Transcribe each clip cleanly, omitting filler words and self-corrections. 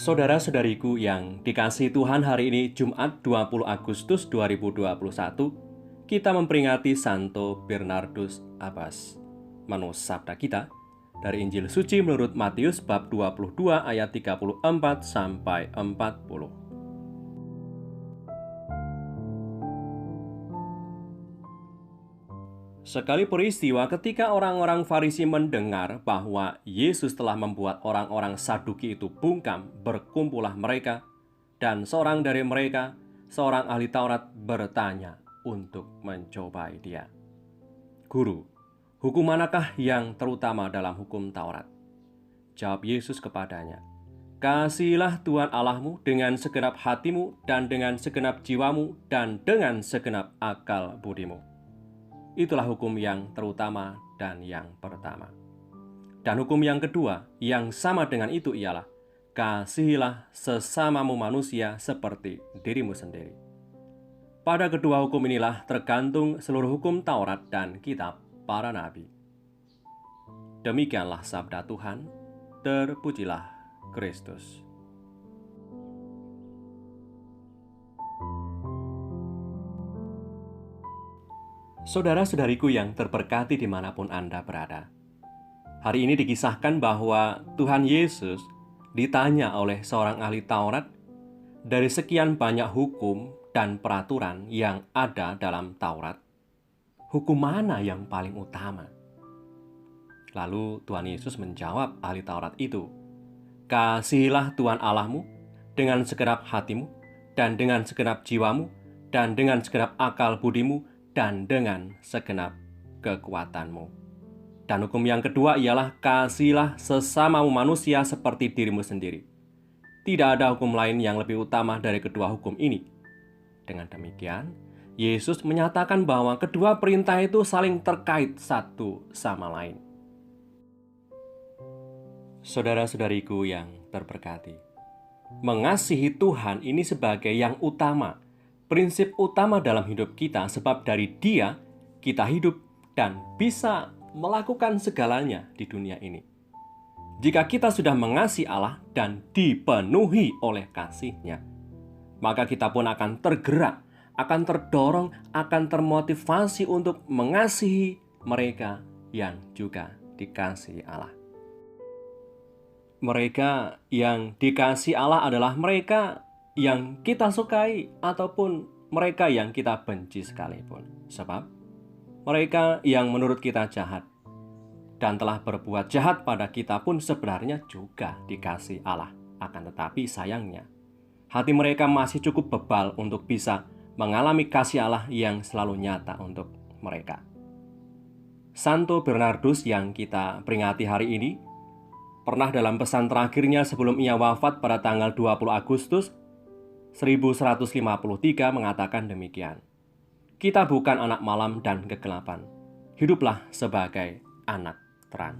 Saudara-saudariku yang dikasihi Tuhan, hari ini Jumat 20 Agustus 2021, kita memperingati Santo Bernardus Abbas. Menurut sabda kita dari Injil Suci menurut Matius bab 22 ayat 34 sampai 40. Sekali peristiwa ketika orang-orang Farisi mendengar bahwa Yesus telah membuat orang-orang Saduki itu bungkam, berkumpullah mereka, dan seorang dari mereka, seorang ahli Taurat, bertanya untuk mencobai dia. "Guru, hukum manakah yang terutama dalam hukum Taurat?" Jawab Yesus kepadanya, "Kasihilah Tuhan Allahmu dengan segenap hatimu dan dengan segenap jiwamu dan dengan segenap akal budimu. Itulah hukum yang terutama dan yang pertama. Dan hukum yang kedua yang sama dengan itu ialah, kasihilah sesamamu manusia seperti dirimu sendiri." Pada kedua hukum inilah tergantung seluruh hukum Taurat dan kitab para nabi. Demikianlah sabda Tuhan, terpujilah Kristus. Saudara-saudariku yang terberkati dimanapun Anda berada, hari ini dikisahkan bahwa Tuhan Yesus ditanya oleh seorang ahli Taurat dari sekian banyak hukum dan peraturan yang ada dalam Taurat, hukum mana yang paling utama? Lalu Tuhan Yesus menjawab ahli Taurat itu, "Kasihilah Tuhan Allahmu dengan segenap hatimu dan dengan segenap jiwamu dan dengan segenap akal budimu dan dengan segenap kekuatanmu. Dan hukum yang kedua ialah, kasihilah sesamamu manusia seperti dirimu sendiri. Tidak ada hukum lain yang lebih utama dari kedua hukum ini." Dengan demikian, Yesus menyatakan bahwa kedua perintah itu saling terkait satu sama lain. Saudara-saudariku yang terberkati, mengasihi Tuhan ini sebagai yang utama, prinsip utama dalam hidup kita, sebab dari Dia kita hidup dan bisa melakukan segalanya di dunia ini. Jika kita sudah mengasihi Allah dan dipenuhi oleh kasih-Nya, maka kita pun akan tergerak, akan terdorong, akan termotivasi untuk mengasihi mereka yang juga dikasihi Allah. Mereka yang dikasihi Allah adalah mereka yang kita sukai ataupun mereka yang kita benci sekalipun. Sebab mereka yang menurut kita jahat dan telah berbuat jahat pada kita pun sebenarnya juga dikasihi Allah. Akan tetapi sayangnya, hati mereka masih cukup bebal untuk bisa mengalami kasih Allah yang selalu nyata untuk mereka. Santo Bernardus yang kita peringati hari ini pernah dalam pesan terakhirnya sebelum ia wafat pada tanggal 20 Agustus 1153 mengatakan demikian, "Kita bukan anak malam dan kegelapan, hiduplah sebagai anak terang."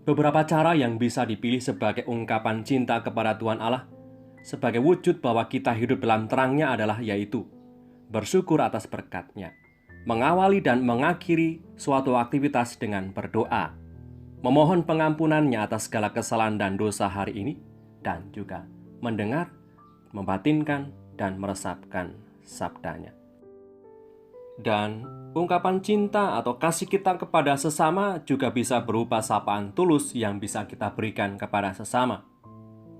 Beberapa cara yang bisa dipilih sebagai ungkapan cinta kepada Tuhan Allah sebagai wujud bahwa kita hidup dalam terangnya adalah yaitu bersyukur atas berkat-Nya, mengawali dan mengakhiri suatu aktivitas dengan berdoa, memohon pengampunan-Nya atas segala kesalahan dan dosa hari ini, dan juga mendengar, membatinkan, dan meresapkan sabda-Nya. Dan ungkapan cinta atau kasih kita kepada sesama juga bisa berupa sapaan tulus yang bisa kita berikan kepada sesama,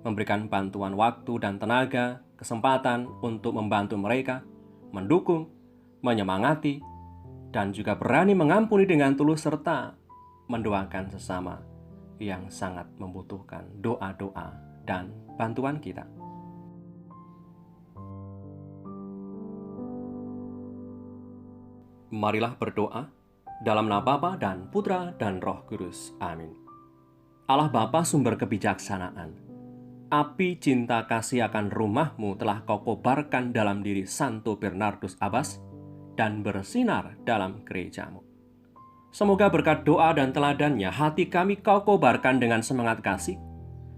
memberikan bantuan waktu dan tenaga, kesempatan untuk membantu mereka, mendukung, menyemangati, dan juga berani mengampuni dengan tulus serta mendoakan sesama yang sangat membutuhkan doa-doa dan bantuan kita. Marilah berdoa dalam nama Bapa dan Putra dan Roh Kudus. Amin. Allah Bapa sumber kebijaksanaan, api cinta kasih akan rumahmu telah kau kobarkan dalam diri Santo Bernardus Abbas dan bersinar dalam gerejamu. Semoga berkat doa dan teladannya hati kami kau kobarkan dengan semangat kasih,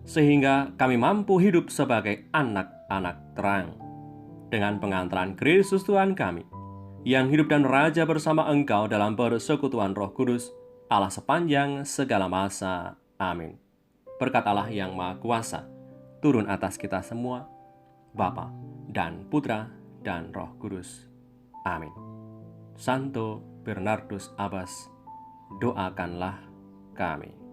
sehingga kami mampu hidup sebagai anak-anak terang. Dengan pengantaran Kristus Tuhan kami, yang hidup dan raja bersama Engkau dalam persekutuan Roh Kudus, Allah sepanjang segala masa. Amin. Berkat Allah yang Maha Kuasa, turun atas kita semua, Bapa dan Putra dan Roh Kudus. Amin. Santo Bernardus Abbas, doakanlah kami.